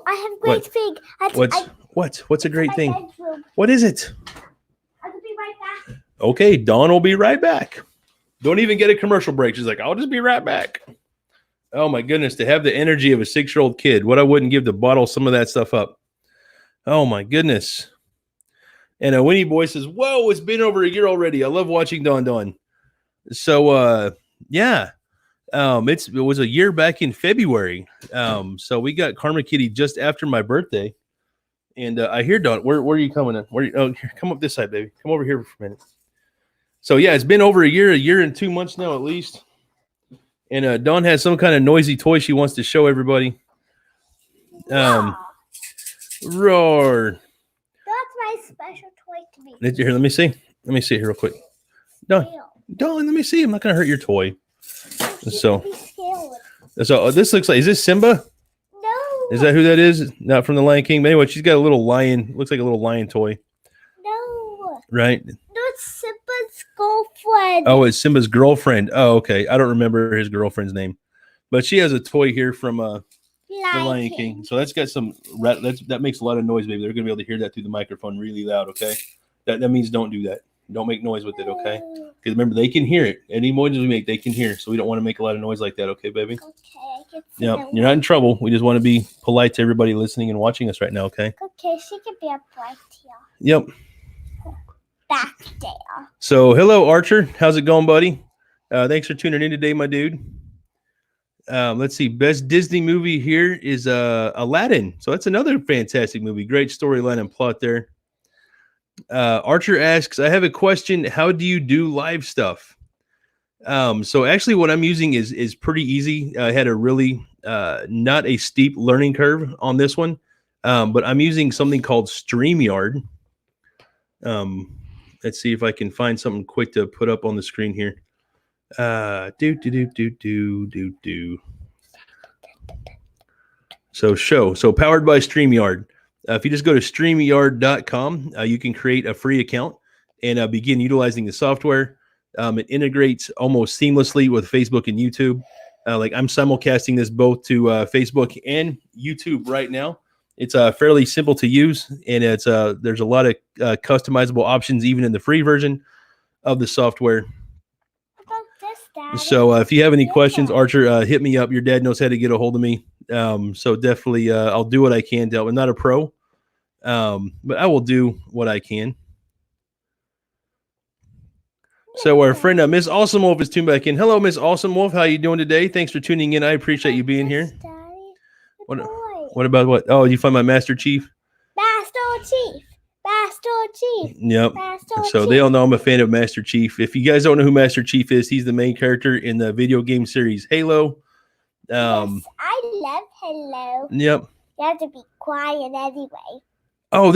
B: I have a great thing.
A: What's a great thing?
B: Bedroom.
A: What is it?
B: I will be right back.
A: Okay, Dawn will be right back. Don't even get a commercial break. She's like, I'll just be right back. Oh my goodness, to have the energy of a 6-year-old kid. What I wouldn't give to bottle some of that stuff up. Oh my goodness. And Winnie Boy says, whoa, it's been over a year already. I love watching Dawn Dawn. So yeah. It was a year back in February. So we got Karma Kitty just after my birthday. And I hear Dawn. Where are you coming in? Here, come up this side, baby. Come over here for a minute. So yeah, it's been over a year and 2 months now at least. And Dawn has some kind of noisy toy she wants to show everybody. Roar.
B: That's my special toy to me.
A: Here, let me see. Let me see it here real quick. Dawn, let me see. I'm not gonna hurt your toy. So this looks like, is this Simba?
B: No.
A: Is that who that is? Not from the Lion King. But anyway, she's got a little lion. Looks like a little lion toy.
B: No.
A: Right?
B: No, it's Simba's girlfriend.
A: Oh, it's Simba's girlfriend. Oh, okay. I don't remember his girlfriend's name. But she has a toy here from the Lion King. So that's got some, that makes a lot of noise, baby. They're going to be able to hear that through the microphone really loud, okay? That means don't do that. Don't make noise with it, okay? Because remember, they can hear it. Any noises we make, they can hear. So we don't want to make a lot of noise like that, okay, baby?
B: Okay.
A: Yeah, you're not in trouble. We just want to be polite to everybody listening and watching us right now, okay?
B: Okay, she can be up right here.
A: Yep.
B: Back there.
A: So, hello, Archer. How's it going, buddy? Thanks for tuning in today, my dude. Let's see. Best Disney movie here is Aladdin. So that's another fantastic movie. Great storyline and plot there. Archer asks, I have a question. How do you do live stuff? So actually what I'm using is pretty easy. I had a really not a steep learning curve on this one. But I'm using something called StreamYard. Let's see if I can find something quick to put up on the screen here. So powered by StreamYard. If you just go to StreamYard.com, you can create a free account and begin utilizing the software. It integrates almost seamlessly with Facebook and YouTube. Like I'm simulcasting this both to Facebook and YouTube right now. It's fairly simple to use, and it's there's a lot of customizable options even in the free version of the software. So if you have any questions, Archer, hit me up. Your dad knows how to get a hold of me. So definitely I'll do what I can to help. I'm not a pro, but I will do what I can. So our friend Miss Awesome Wolf is tuned back in. Hello, Miss Awesome Wolf. How you doing today? Thanks for tuning in. I appreciate you being here. What about what? Oh, you find my Master Chief?
B: Master Chief.
A: Yep. So they all know I'm a fan of Master Chief. If you guys don't know who Master Chief is, he's the main character in the video game series Halo.
B: Yes, I love Halo.
A: Yep.
B: You have to be quiet anyway.
A: Oh,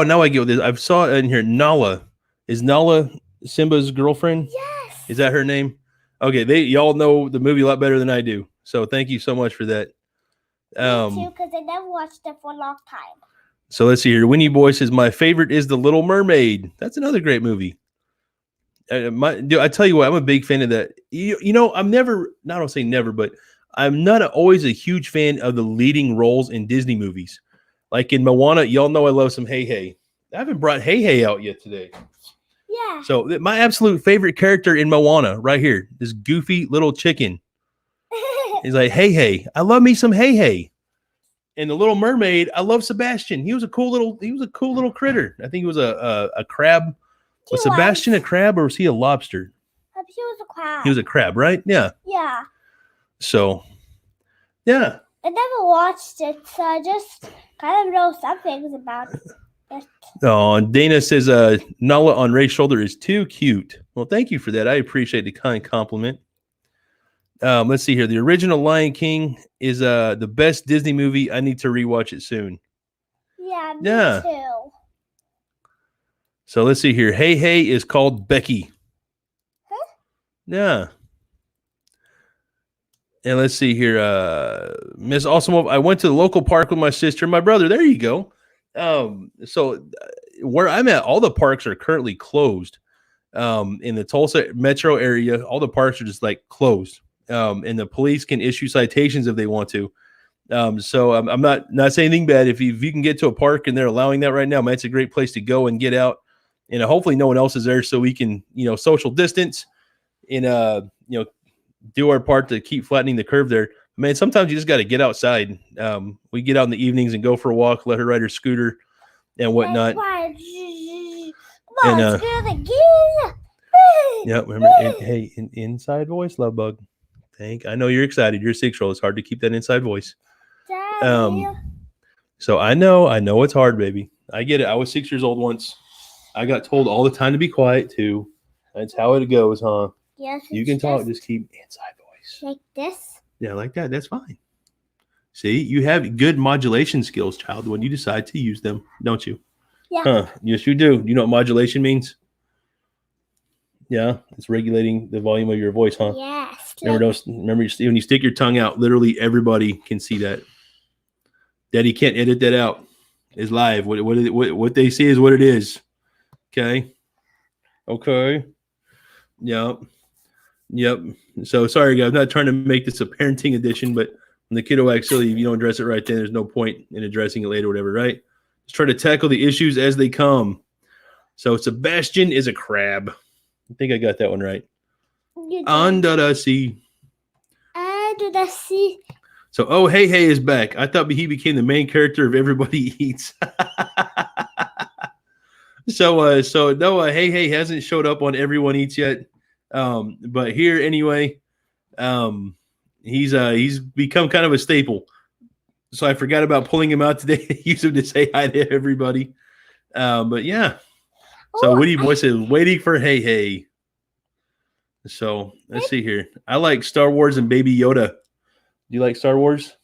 A: now I get what this. I saw it in here. Nala. Is Nala Simba's girlfriend?
B: Yes.
A: Is that her name? Okay, y'all know the movie a lot better than I do. So thank you so much for that.
B: Me too, because I never watched it for a long time.
A: So let's see here. Winnie Boy says, my favorite is The Little Mermaid. That's another great movie. I tell you what, I'm a big fan of that. You know, I'm never, I don't say never, but I'm not always a huge fan of the leading roles in Disney movies. Like in Moana, y'all know I love some Hey Hey. I haven't brought Hey Hey out yet today.
B: Yeah.
A: So my absolute favorite character in Moana right here, this goofy little chicken. He's like, Hey Hey. I love me some Hey Hey. And The Little Mermaid, I love Sebastian. He was a cool little critter. I think he was a crab. Was Sebastian a crab or was he a lobster?
B: He was a crab.
A: He was a crab, right? Yeah.
B: Yeah.
A: So, yeah.
B: I never watched it, so I just kind of know some things about it.
A: Oh, and Dana says Nala on Ray's shoulder is too cute. Well, thank you for that. I appreciate the kind compliment. Let's see here. The original Lion King is the best Disney movie. I need to rewatch it soon.
B: Yeah, me too.
A: So let's see here. Hey Hey is called Becky.
B: Huh?
A: Yeah. And let's see here. Miss Awesome, I went to the local park with my sister and my brother. There you go. So where I'm at, all the parks are currently closed. In the Tulsa metro area, all the parks are just like closed. And the police can issue citations if they want to. So I'm not saying anything bad. If you can get to a park and they're allowing that right now, man, it's a great place to go and get out. And hopefully no one else is there so we can, social distance and do our part to keep flattening the curve there. Man, sometimes you just got to get outside. We get out in the evenings and go for a walk, let her ride her scooter and whatnot.
B: Come on, scooter again.
A: Yep. Remember, inside voice, love bug. I know you're excited. You're a 6-year-old. It's hard to keep that inside voice.
B: Daddy.
A: So I know it's hard, baby. I get it. I was 6 years old once. I got told all the time to be quiet too. That's how it goes, huh?
B: Yes.
A: You can talk. Just keep inside voice.
B: Like this.
A: Yeah, like that. That's fine. See, you have good modulation skills, child, when you decide to use them, don't you?
B: Yeah.
A: Huh? Yes, you do. You know what modulation means? Yeah, it's regulating the volume of your voice, huh?
B: Yes.
A: Remember when you stick your tongue out, literally everybody can see that. Daddy can't edit that out. It's live. What they see is what it is. Okay. Yep. So sorry, guys. I'm not trying to make this a parenting edition, but when the kiddo acts silly, if you don't address it right then, there's no point in addressing it later or whatever, right? Just try to tackle the issues as they come. So Sebastian is a crab. I think I got that one right. Under the sea.
B: Under the sea.
A: So, Hey Hey is back. I thought he became the main character of Everybody Eats. So no, Hey Hey hasn't showed up on Everyone Eats yet. But here anyway, he's become kind of a staple. So I forgot about pulling him out today to use him to say hi to everybody. But yeah. So Woody Boy says, waiting for Hey Hey. So let's see here. I like Star Wars and Baby Yoda. Do you like Star Wars?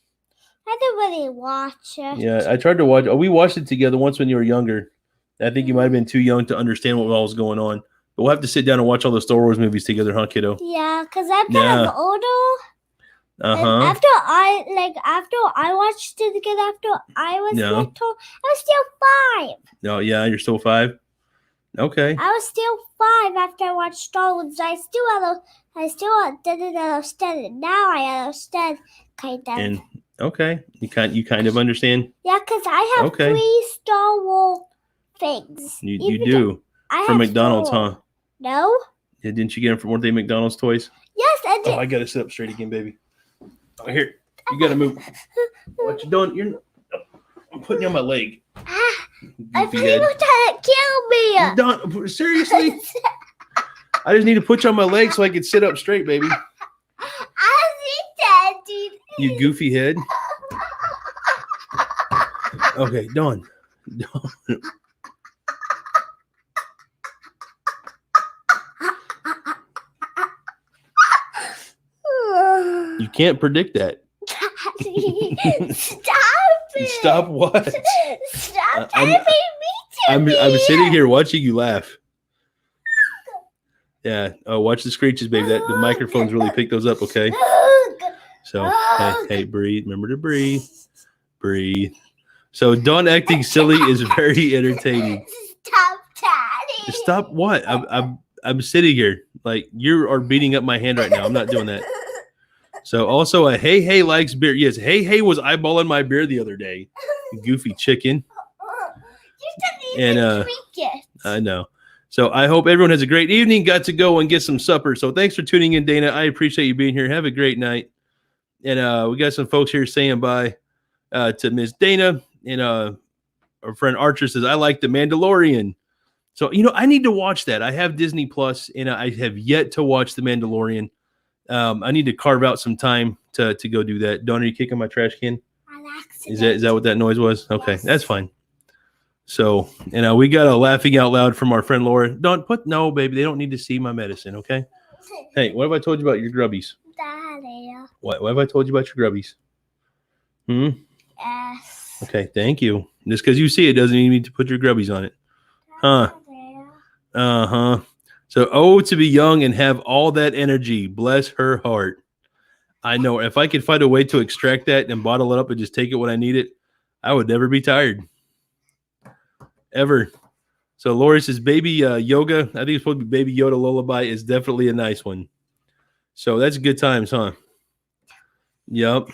B: I didn't really watch it.
A: Yeah, I tried to watch. We watched it together once when you were younger. I think you might have been too young to understand what all was going on. But we'll have to sit down and watch all the Star Wars movies together, huh, kiddo?
B: Yeah, because I'm kind of older. After I watched it again, after I was little, I was still 5.
A: No, yeah, you're still 5. Okay.
B: I was still 5 after I watched Star Wars. I still didn't understand it. Now I understand, kind of.
A: And okay, you kind of understand.
B: Yeah, because I have 3 Star Wars things.
A: You do from McDonald's, 4. Huh?
B: No.
A: Yeah, didn't you get them from? Weren't they McDonald's toys?
B: Yes, I did.
A: Oh, I gotta sit up straight again, baby. Oh, here, you gotta move. What you doing? I'm putting you on my leg.
B: I think you're trying to kill me.
A: Don, seriously? I just need to put you on my leg so I can sit up straight, baby.
B: I see Daddy.
A: You goofy head. Okay, Dawn. You can't predict that.
B: Daddy, stop it.
A: Stop what?
B: Stop typing me to me.
A: I'm sitting here watching you laugh. Yeah. Oh, watch the screeches, baby. The microphones really pick those up, okay? So, hey, breathe. Remember to breathe. Breathe. So, Dawn acting silly is very entertaining.
B: Stop, Daddy.
A: Stop what? I'm sitting here. Like, you are beating up my hand right now. I'm not doing that. So, also, Hey Hey likes beer. Yes, Hey Hey was eyeballing my beer the other day. Goofy chicken.
B: You didn't even drink it.
A: I know. So, I hope everyone has a great evening. Got to go and get some supper. So, thanks for tuning in, Dana. I appreciate you being here. Have a great night. And we got some folks here saying bye to Miss Dana. And our friend Archer says, I like The Mandalorian. So, I need to watch that. I have Disney Plus, and I have yet to watch The Mandalorian. I need to carve out some time to go do that. Dawn, are you kicking my trash can? Is that what that noise was? Okay, yes. That's fine. So, we got a laughing out loud from our friend Laura. No, baby, they don't need to see my medicine, okay? Hey, what have I told you about your grubbies?
B: Daddy.
A: What have I told you about your grubbies?
B: Yes.
A: Okay, thank you. Just because you see it doesn't mean you need to put your grubbies on it. Huh. Uh-huh. So, to be young and have all that energy. Bless her heart. I know. If I could find a way to extract that and bottle it up and just take it when I need it, I would never be tired. Ever. So, Lori says, Baby Yoga, I think it's supposed to be Baby Yoda Lullaby, is definitely a nice one. So, that's good times, huh? Yep.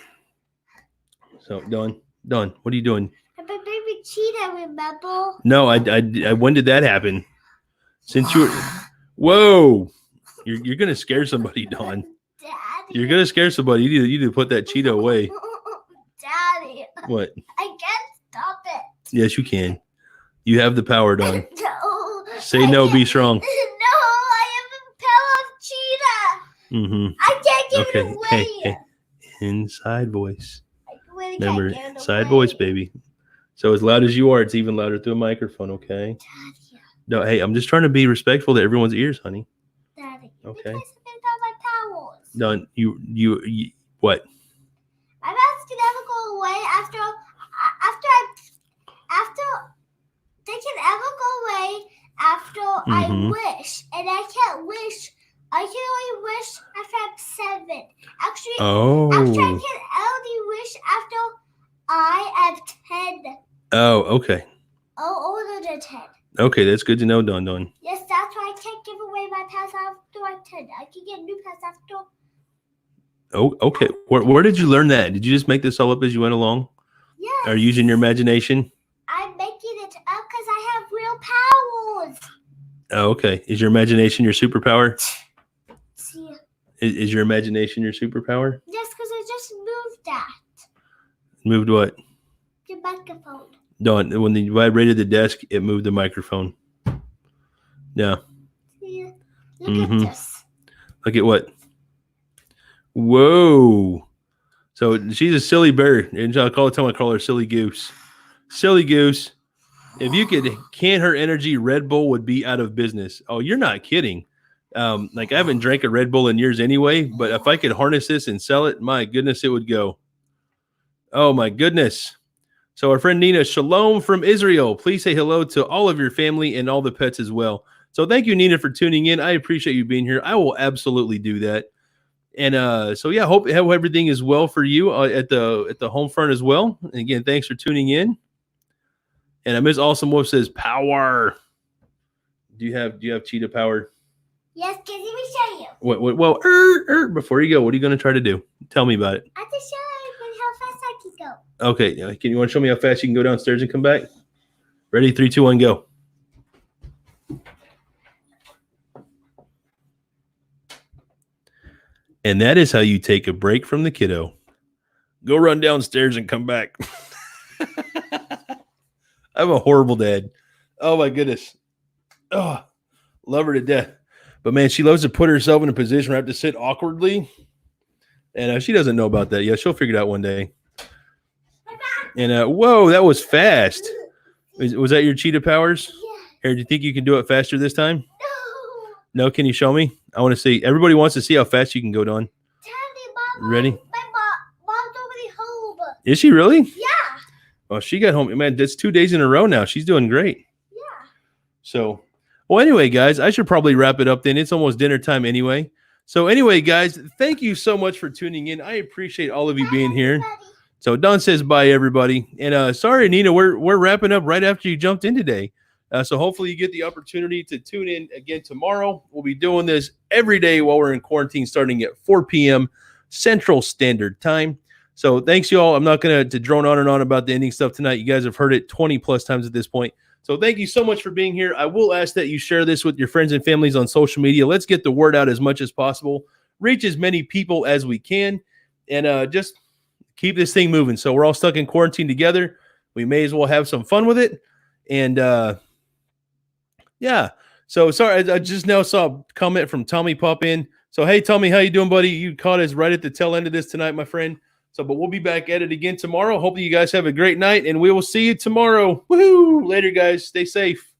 A: So, Dawn, what are you doing?
B: I'm a baby cheetah, remember?
A: No, I when did that happen? Since you were... Whoa. You're gonna scare somebody, Dawn.
B: Daddy.
A: You're gonna scare somebody. You need to put that Cheeto away.
B: Daddy.
A: What?
B: I can't stop it.
A: Yes, you can. You have the power, Dawn.
B: No.
A: Say no, be strong.
B: No, I have a power of cheetah. I can't give it away.
A: Hey. Inside voice.
B: I really
A: Remember,
B: can't give it
A: inside
B: away.
A: voice, baby. So as loud as you are, it's even louder through a microphone, okay?
B: Daddy.
A: No, hey, I'm just trying to be respectful to everyone's ears, honey.
B: Daddy.
A: Okay.
B: Because I got my powers.
A: Dawn, you what?
B: My powers can never go away after they can ever go away after I wish, and I can't wish. I can only wish after I'm 7. Actually, after I can only wish after I am 10.
A: Oh, okay.
B: Oh, older than 10.
A: Okay, that's good to know, Dawn.
B: Yes, that's why I can't give away my pass after I'm 10. I can get new pass after.
A: Oh, okay. Where did you learn that? Did you just make this all up as you went along?
B: Yes.
A: Are you using your imagination?
B: I'm making it up because I have real powers.
A: Oh, okay. Is your imagination your superpower?
B: See.
A: Is your imagination your superpower?
B: Yes, because I just moved that.
A: Moved what?
B: The microphone.
A: Dawn, when you vibrated the desk, it moved the microphone. Yeah.
B: See. Look at this.
A: Look at what? Whoa. So she's a silly bird. And I call her silly goose. Silly goose. If you could can her energy, Red Bull would be out of business. Oh, you're not kidding. Like I haven't drank a Red Bull in years anyway, but if I could harness this and sell it, my goodness, it would go. Oh my goodness. So our friend Nina, shalom from Israel. Please say hello to all of your family and all the pets as well. So thank you, Nina, for tuning in. I appreciate you being here. I will absolutely do that. And so yeah, hope everything is well for you at the home front as well. And again, thanks for tuning in. And Miss Awesome Wolf says power. Do you have cheetah power?
B: Yes, can you show you?
A: Well, before you go, what are you going to try to do? Tell me about it.
B: I have to show you how fast I can go.
A: Okay, can you want to show me how fast you can go downstairs and come back? Ready? 3, 2, 1, go. And that is how you take a break from the kiddo. Go run downstairs and come back. I'm a horrible dad. Oh my goodness. Oh, love her to death. But man, she loves to put herself in a position where I have to sit awkwardly. And she doesn't know about that yet. She'll figure it out one day. And whoa, that was fast. Was that your cheetah powers?
B: Yeah.
A: Here, do you think you can do it faster this time?
B: No.
A: No, can you show me? I want to see. Everybody wants to see how fast you can go, Dawn.
B: Daddy, Mom,
A: Ready?
B: Mom's already home.
A: Is she really?
B: Yeah.
A: Well, she got home. Man, that's 2 days in a row now. She's doing great.
B: Yeah.
A: So, well, anyway, guys, I should probably wrap it up then. It's almost dinner time anyway. So anyway, guys, thank you so much for tuning in. I appreciate all of you being here. So Don says bye, everybody. And sorry, Nina, we're wrapping up right after you jumped in today. So hopefully you get the opportunity to tune in again tomorrow. We'll be doing this every day while we're in quarantine, starting at 4 p.m. Central Standard Time. So thanks, y'all. I'm not going to drone on and on about the ending stuff tonight. You guys have heard it 20 plus times at this point. So thank you so much for being here. I will ask that you share this with your friends and families on social media. Let's get the word out as much as possible. Reach as many people as we can. And just keep this thing moving. So we're all stuck in quarantine together. We may as well have some fun with it. And yeah. So sorry, I just now saw a comment from Tommy pop in. So hey, Tommy, how you doing, buddy? You caught us right at the tail end of this tonight, my friend. So, but we'll be back at it again tomorrow. Hope you guys have a great night, and we will see you tomorrow. Woohoo! Later, guys. Stay safe.